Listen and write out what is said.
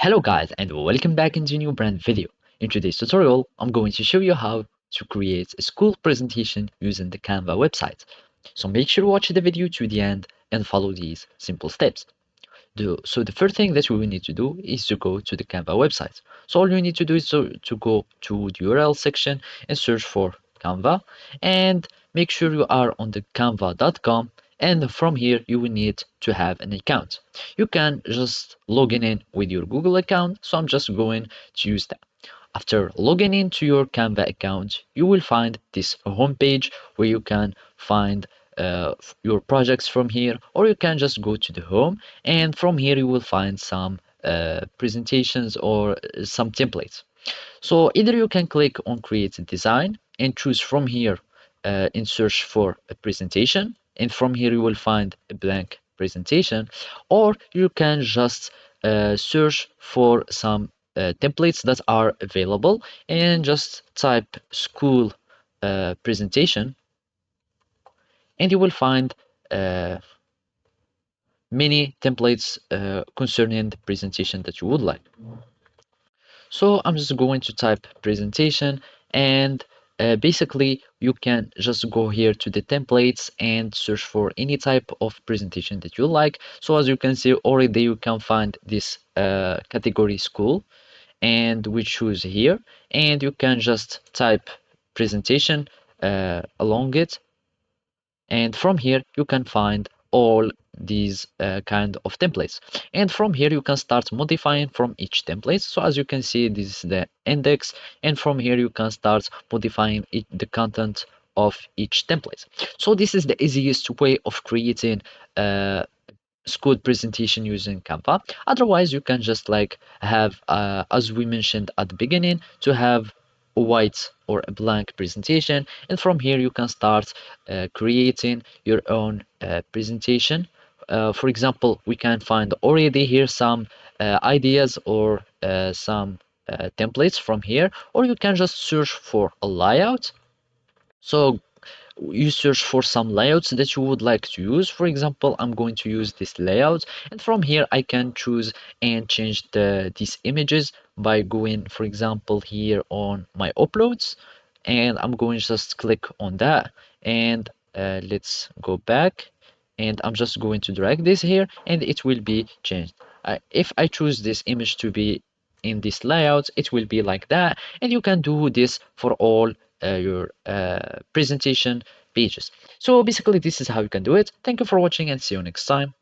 Hello guys and welcome back into a new brand video. In today's tutorial, I'm going to show you how to create a school presentation using the Canva website. So make sure to watch the video to the end and follow these simple steps. So the first thing that we will need to do is to go to the Canva website. So all you need to do is to go to the URL section and search for Canva and make sure you are on the canva.com, and from here you will need to have an account. You can just log in with your Google account, so I'm just going to use that. After logging into your Canva account, you will find this homepage where you can find your projects from here, or you can just go to the home, and from here you will find some presentations or some templates. So either you can click on create a design and choose from here and search for a presentation, and from here you will find a blank presentation, or you can just search for some templates that are available and just type school presentation, and you will find uh, many templates concerning the presentation that you would like. So I'm just going to type presentation, and basically you can just go here to the templates and search for any type of presentation that you like. So as you can see already, you can find this category school, and we choose here, and you can just type presentation along it, and from here you can find all these kind of templates, and from here you can start modifying from each template. So as you can see, this is the index, and from here you can start modifying the content of each template. So this is the easiest way of creating school presentation using Canva. Otherwise, you can just like have, as we mentioned at the beginning, to have a white or a blank presentation, and from here you can start creating your own presentation. For example, we can find already here some ideas or some templates from here, or you can just search for a layout. So you search for some layouts that you would like to use. For example, I'm going to use this layout, and from here I can choose and change these images by going, for example, here on my uploads, and I'm going to just click on that, and let's go back, and I'm just going to drag this here, and it will be changed. If I choose this image to be in this layout, it will be like that, and you can do this for all your presentation pages. So basically, this is how you can do it. Thank you for watching, and see you next time.